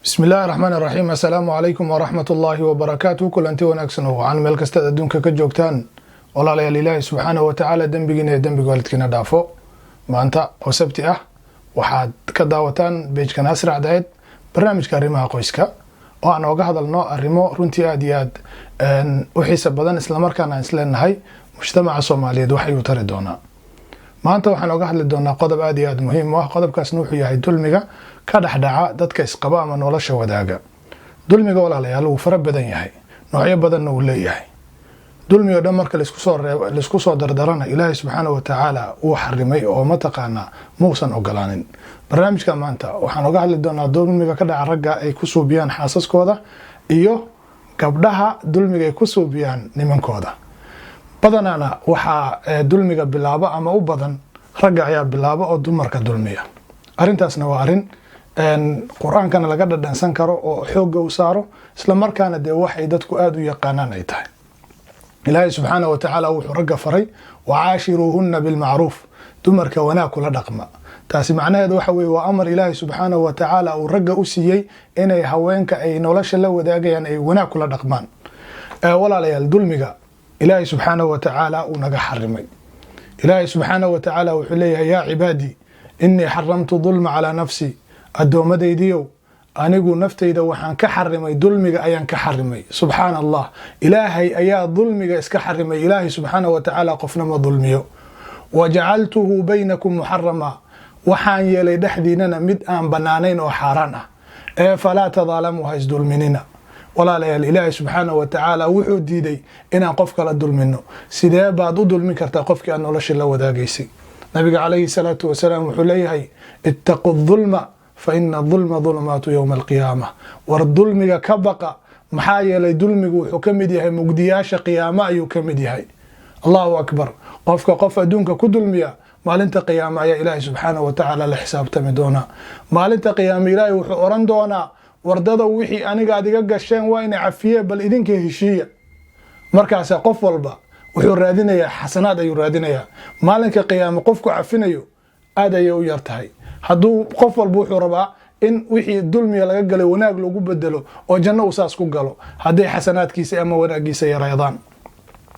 بسم الله الرحمن الرحيم. السلام عليكم ورحمة الله وبركاته. كل أنت وناكسنه عن ملك استاد الدنيا كجوكتان والله لا لله سبحانه وتعالى دنبجنا دنبج والدكنا دافو ما أنت وسبتي waxaad ka daawataan page-kan Asrac Daa'id barnaamijka arrimaha qoyska oo aan uga hadalno arrimo runtii aad iyo aad u xiiso badan isla markaana aan isleenahay mujtamaca Soomaaliyeed waxay u tari doonaa. maanta waxaan uga hadli doonaa qodob aad iyo aad muhiim ah. qodobkaasna wuxuu yahay dulmiga ka dhaxdhaca dadka isqaba ama nolosha wadaaga. dulmiga walaalayaal uu fara badan yahay, noocyo badan uu leeyahay. dulmiga dhan marka la isku soo dardarana Ilaahay subhanahu wa ta'ala uu xarimay oo ma taqaana muusan ogolaanin. barnaamijka maanta waxaan uga hadli doonaa dulmiga ka dhaca ragga ay ku suubiyaan xaasaskooda iyo gabdhaha dulmiga ay ku suubiyaan nimankooda. badanana waxaa dulmiga bilaaba ama u badan ragga ayaa bilaaba oo dumarka dulmiya. arintaasna waa arin quraankana laga dhadhansan karo oo xoogga u saaro isla markaana de waxay dadku aad u yaqaanaan ay tahay. ilaahay subhanahu wa ta'ala wuxuu ragga faray wa'ashiruhunna bil ma'ruf, dumarka wanaag kula dhaqma. taasi macnaheedu waxa weeye waa amar ilaahay subhanahu wa ta'ala uu ragga u siiyay inay haweenka ay nolosha la wadaagayaan ay wanaag kula dhaqmaan. walaalayaal dulmiga ilaahay subhanahu wa ta'ala uu naga xarimay. ilaahay subhanahu wa ta'ala wuxuu leeyahay yaa cibaadi inni xaramtu dulma ala nafsi, addoomadaydiyow anigu naftayda waxaan ka xarimay dulmiga ayaan ka xarimay. subhanallah, ilaahay ayaa dulmiga iska xarimay. ilaahay subhanahu wa ta'ala qofna ma dulmiyo. wajacaltuhu baynakum muharrama, waxaan yeelay dhexdiinana mid aan banaanayn oo xaaraan ah. falaa tadalamu ha isdulminina. walaalayaal ilaahay subhanahu wa ta'ala wuxuu diiday inaan qof kala dulmino. sidee baad u dulmin kartaa qofkii aan nolosha la wadaagaysay? nabiga calayhi salaatu wasalaam wuxuu leeyahay ittaqu dhulma fa inna dhulma dhulumaatu yawma alqiyaamah. war dulmiga ka baqa, maxaa yeelay dulmigu wuxuu ka mid yahay mugdiyaasha qiyaama ayuu ka mid yahay. allahu akbar. qofka qof adduunka ku dulmiya maalinta qiyaama ayaa ilaahay subhanahu wa ta'ala la xisaabtami doonaa. maalinta qiyaama ilaahay wuxuu oran doonaa wardada wixii aniga aad iga gasheen waa inay cafiyeen, bal idinka heshiiya. markaas qof walba wuxuu raadinayaa xasanaad ayuu raadinayaa. maalinka qiyaama qofku cafinayo aad ayay u yartahay. hadduu qof walba wuxuu rabaa in wixii dulmiga laga galay wanaag lagu bedelo oo janno uu saas ku galo hadday xasanaadkiisa ama wanaagiisa yaraydaan.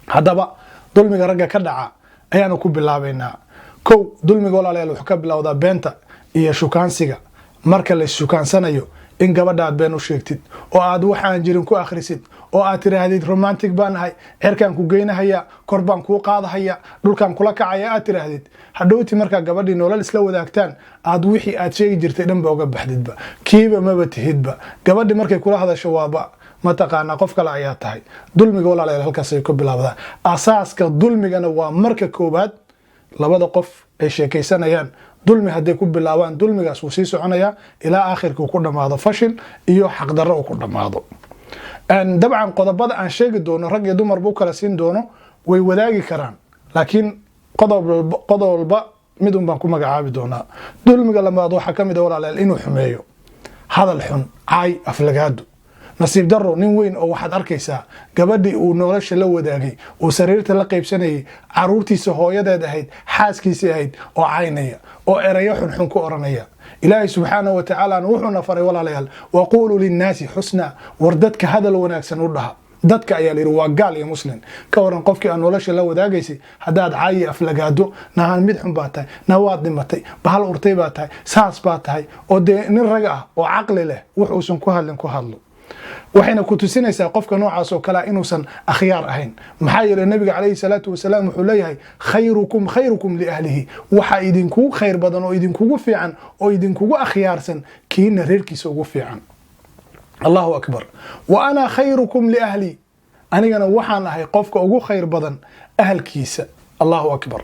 haddaba dulmiga ragga ka dhaca ayaanu ku bilaabaynaa. kow, dulmiga walaalayaal wuxuu ka bilowdaa beenta iyo shukaansiga. marka la shukaansanayo in gabadha aad been u sheegtid oo aad waxaan jirin ku akhrisid oo aad tiraahdid romantic baan ahay, cirkaan ku geynahaya, kor baan kuu qaadahaya, dhulkaan kula kacaya aad tiraahdid. hadhowti markaa gabadhii nolol isla wadaagtaan aad wixii aad sheegi jirtay dhanba uga baxdidba, kiiba maba tihidba. gabadhi markay kula hadasho waaba ma taqaana qof kale ayaa tahay. dulmiga walaalayaal halkaas ay ku bilaabdaa. asaaska dulmigana waa marka koobaad labada qof ay sheekaysanayaan. dulmi hadday ku bilaabaan dulmigaas wuu sii soconayaa ilaa aakhirka uu ku dhamaado fashil iyo xaqdarro uu ku dhamaado. dabcan qodobada aan sheegi doono rag iyo dumarba u kala siin doono way wadaagi karaan, laakiin qodob walba mid un baan ku magacaabi doonaa. dulmiga labaad waxaa ka mid ah walaalayaal inuu xumeeyo, hadal xun, caay, aflagaado. nasiib darro nin weyn oo waxaad arkaysaa gabadhii uu nolosha la wadaagay, uu sariirta la qaybsanayay, caruurtiisa hooyadeed ahayd, xaaskiisii ahayd oo caynaya oo erayo xunxun ku oranaya. ilaahay subhanahu wa ta'ala wuxuuna faray walaalayaal waqulu linnaasi xusna, war dadka hadal wanaagsan u dhaha. dadka ayaa la yiri waa gaal iyo muslim. ka waran qofkii aan nolosha la wadaagaysay haddaad caayi aflagaado, nahan mid xun baa tahay, nawaad dhimatay, bahal urtay baa tahay, saas baa tahay, oo dee nin rag ah oo caqli leh wuxuusan ku hadlin ku hadlo. waxayna ku tusinaysaa qofka noocaas oo kale inuusan akhyaar ahayn. maxaa yeelay nabiga calayhi salaatu wasalaam wuxuu leeyahay khayrukum li ahlihi, waxa idinku khayr badan oo idinkugu fiican oo idinkugu akhyaarsan kiina reerkiisa ugu fiican. allahu akbar. wa ana khayrukum li ahli, anigana waxaan ahay qofka ugu khayr badan ahalkiisa. allahu akbar.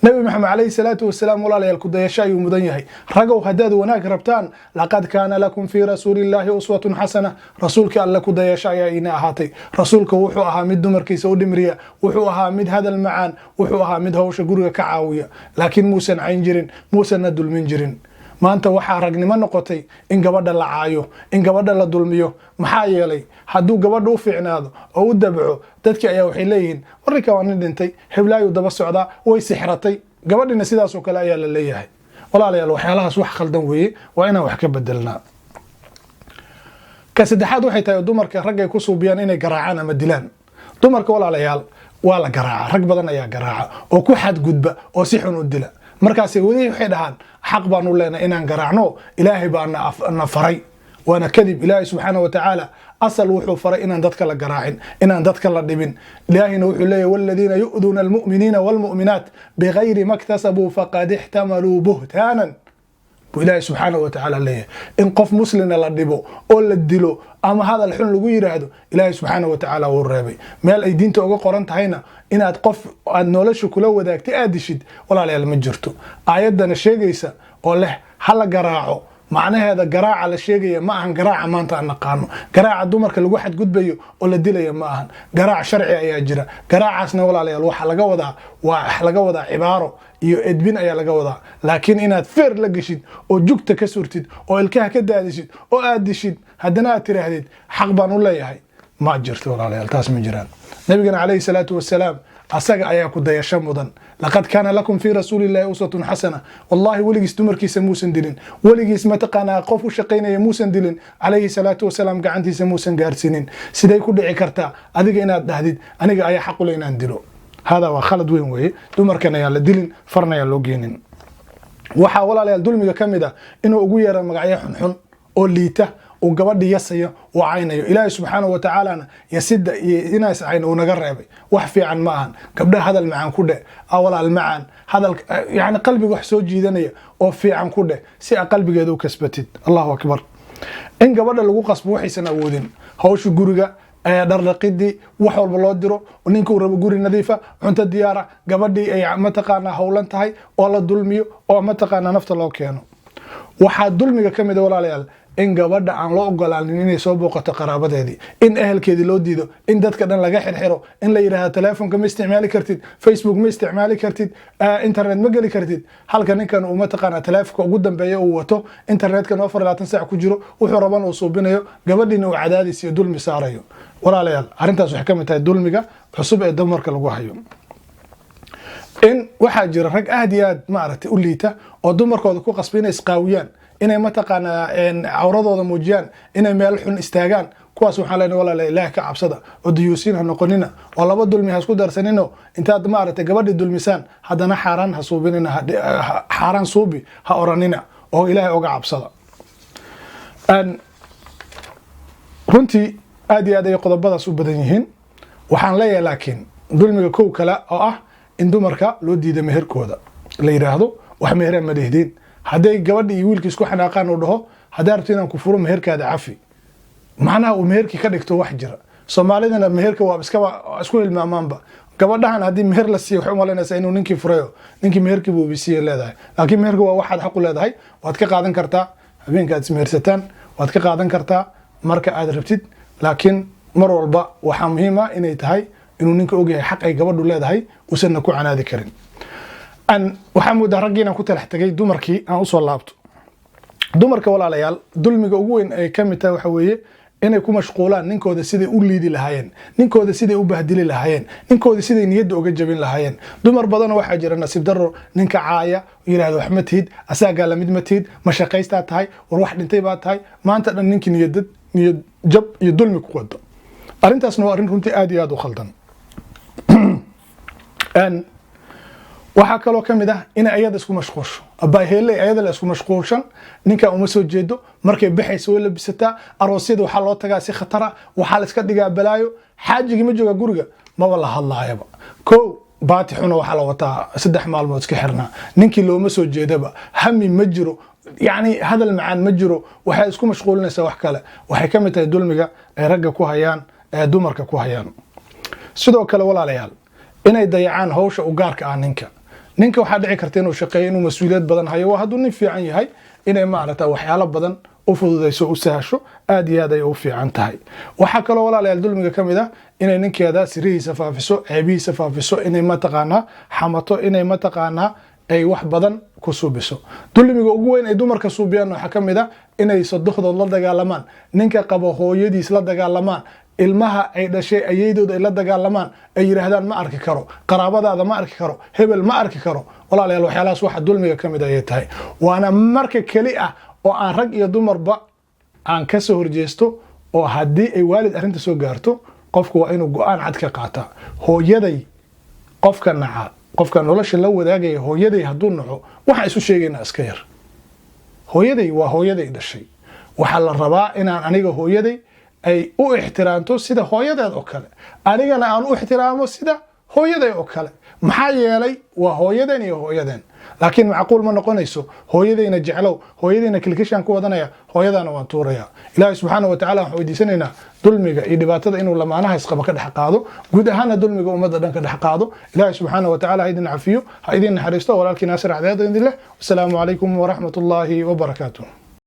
nabi maxamed calayhi salaatu wasalaam walaalayaal ku dayasho ayuu mudan yahay. ragow haddaad wanaag rabtaan laqad kaana lakum fii rasuulillaahi uswatun xasana, rasuulka alle ku dayasho ayaa ina ahaatay. rasuulka wuxuu ahaa mid dumarkiisa u dhimriya, wuxuu ahaa mid hadal macaan, wuxuu ahaa mid hawsha guriga ka caawiya, laakiin muusan cayn jirin, muusanna dulmin jirin. maanta waxaa ragnimo noqotay in gabadha la caayo, in gabadha la dulmiyo. maxaa yeelay hadduu gabadha u fiicnaado oo u dabco, dadkii ayaa waxay leeyihiin warrinka waa nin dhintay, heblaayu daba socdaa, way sixratay. gabadhina sidaas oo kale ayaa la leeyahay. walaalayaal waxyaalahaas wax khaldan weeye, waa inaan wax ka bedelnaa. كسدحاد waxay tahay dumarka rag ay ku suubiyaan inay garaacaan ama dilaan dumarka walaalayaal waa la garaaca rag badan ayaa garaaca oo ku xad gudba oo si xun u dila markaas waxay dhahaan xaq baan u leenahay inaan garaacno ilaahay baa na faray وانا كذب إلهي سبحانه وتعالى أصل وحو فرى إن دتك لجراعين إن دتك لدبن إلهي نوحي الله والذين يؤذون المؤمنين والمؤمنات بغير ما اكتسبوا فقد احتملوا بهتانا إلهي سبحانه وتعالى ليه إن قف مسلم لدبو أو لدلو أما هذا الحن لغير هذا إلهي سبحانه وتعالى والرابي مال أي دين تأوغا قرانت هينا إن أتقف النولش كلو ذاك تأدشد ولا لا المجرتو آيادنا الشيقيسة وله حلا جراعو معناه هذا جراعة على شيء ما عن جراعة ما أنت نقانو جراعة دمر كل واحد جود بيو ولا دليل ما عن جراعة شرعي أي أجرة جراعة سنة ولا عليه الواحد لجوضع وحلقوضع عبارة يدبين أي لجوضع لكن إنها تفر لقشيد أو جوك كسرتيد أو الكه كده هذيشيد أو أديشيد هدنا ترى هذيد حقبان ولا يهاي ما أجرت ولا عليه التاس من جيران نبينا عليه الصلاة والسلام أساق أياكو دايشا مدن لقد كان لكم في رسول الله أسوة حسنة والله وليس تمركي سموسن دلين وليس متقنا قفو شقينا يموسن دلين عليه الصلاة والسلام قعنتي سموسن قارسنين سيداي كل عكرتا أذيك إنا الدهديد أنيق أي حق لنا ندلو هذا وخالد وين وهي تمركنا يالا دلين فرنا يالو جينين وحاولا ليال دولميغا كاميدا إنو أقويا مقعيا حنحن أو ليته وقبض يسيا وعينه إلهي سبحانه وتعالى يسد يناس عين ونقرب وحفي عن معن قبل هذا المعن كده أولا المعن هذا يعني قلبي وحسوج جدنيا وفي عن كده سي قلبي جدو كسبتت الله أكبر إن قبل لو قصب وحي سنودين هوش جورجا درلقيدي وحول بلودرو ونينكو رب جوري نظيفة عند الديارة قبل أي متقانا هولن تهاي ولا دلميو أو متقانا نفط الله كانوا وحد دلمي كم دولار ليال إن gabadha aan loo ogolaanin inay soo booqato qaraabadeedii in ehelkeedii loo diido in dadka dhan laga xirxiro in la yiraahdo telefoonka ma isticmaali kartid Facebook ma isticmaali kartid internet ma gali kartid halka ninkan uu mataqaana telefoonka ugu dambeeyo uu wato internetka 24 saac ku jiro wuxuu raban uu suubinayo gabadhiina uu cadaadis iyo dulmi saarayo walaalayaal arintaas waxay ka mid tahay dulmiga cusub ee dumarka lagu hayo in waxa jira rag aad iyo aad maaragtay u liita oo dumarkooda ku qasbina isqaawiyaan inay mataqaana awradooda muujiyaan inay meel xun istaagaan kuwaas waxaan leenahay walaalahay ilaahay ka cabsada oo diyuusin ha noqonina oo laba dulmi ha isku darsanino intaad maaragtay gabadhi dulmisaan hadana xaraan ha suubinina xaraan suubi ha oranina oo ilaahay uga cabsada runtii aad iyo aad ay qodobadaas u badan yihiin waxaan leeyahay laakiin dulmiga kow kale oo ah in dumarka loo diido meherkooda la yiraahdo wax meheraan ma leeyihiin hadday gabadhi iyo wiilkii isku xanaaqaan oo dhaho hadaa rabto inaan ku furo meherkaada cafi macnaha uu meherkii ka dhigto wax jira Soomaalidana meherka waa iska isku ilmaamaanba gabadhahan hadii meher la siiyo waxa umaleynaysaa inuu ninkii furayo ninkii meherkii buu bisiye leedahay laakiin meherka waa waxaad xaq u leedahay waad ka qaadan kartaa habeenkaad ismehersataan waad ka qaadan kartaa marka aad rabtid laakiin mar walba waxa muhiim ah inay tahay inuu ninka ogyahay xaq ay gabadhu leedahay uusan ku canaadi karin أن وحمود رجينا كنت لحتجي دمركي أنا أوصل لابتو دمرك ولا ليال دول مجوين كم تاوحوية إنه يكون مشغولان نينكو ده سيدي أولي دي لهاين نينكو ده سيدي أبهدلي لهاين نينكو ده سيدي نيد أوجبين لهاين دمر بدن واحد جرى نصيب درو نينك عاية يرهد أحمد هيد أساق على مد هيد مشاقيستات هاي وروح ننتبهات هاي ما أنت نينك نيد جب يدل مكود أرنت أسنو أرنت كنت آدي آدو خلطان أن waxaa kaloo kamid ah in ayada isku mashquulsho abay heelay ayada la isku mashquulshan ninka uma soo jeedo markay baxayso wala bisata aroosyada waxa loo tagaa si khatar ah waxa la iska dhigaa balaayo xaajigi ma jooga guriga ma wala hadlaayaba ko baati xuno waxa la wataa 3 maalmood iska xirnaa ninkii looma soo jeedaba hami ma jiro يعني هذا المعان ما جرو waxay isku mashquulinaysaa wax kale waxay kamid tahay dulmiga ay ragga ku hayaan dumarka ku hayaan sidoo kale walaalayaal inay dayacaan hawsha u gaarka ah ninka waxa dhici karta inuu shaqeeyo inuu mas'uuliyad badan hayo waa haduu nin fiican yahay inay maarata waxyaalo badan u fududeyso u sahasho aad iyo aad ay u fiican tahay waxa kale walaalayaal dulmiga kamid ah inay ninkeeda sirihiisa faafiso ceebihiisa faafiso inay ma taqaana xamato inay ma taqaana ay wax badan ku suubiso dulmiga ugu weyn ay dumarka suubiyaan waxa kamid ah inay saddexdood la dagaalamaan ninka qabo hooyadiis la dagaalamaan ilmaha ay dhashay ayeeydooda ay la dagaalamaan ay yiraahdaan ma arki karo qaraabadaada ma arki karo hebel ma arki karo walaalayaal waxyaalahaas waxa dulmiga kamid ay tahay waana marka kali ah oo aan rag iyo dumarba aan ka soo horjeesto oo haddii ay waalid arrinta soo gaarto qofku waa inuu go'aan cad ka qaataa. hooyaday qofka naca qofka nolosha la wadaagaya hooyaday hadduu naco waxa isu sheegaynaa iska yar. hooyaday waa hooyaday dhashay, waxaa la rabaa inaan aniga hooyaday ay u ixtiraamto sida hooyadeed oo kale, anigana aan u ixtiraamo sida hooyaday oo kale. maxaa yeelay waa hooyadeen iyo hooyadeen. laakiin macquul ma noqonayso hooyadayna jeclow, hooyadayna kilkishaan ku wadanaya, hooyadaana waan tuuraya. ilaahay subxaanahu wa tacaala waxaan weydiisanaynaa dulmiga iyo dhibaatada inuu lamaanaha isqaba ka dhex qaado, guud ahaana dulmiga ummadda dhan ka dhex qaado. ilaahay subxaanahu wa tacaala ha idin cafiyo, ha idin naxariisto. walaalkii naasir cadceed idin leh. wasalaamu calaykum waraxmatullaahi wabarakaatuh.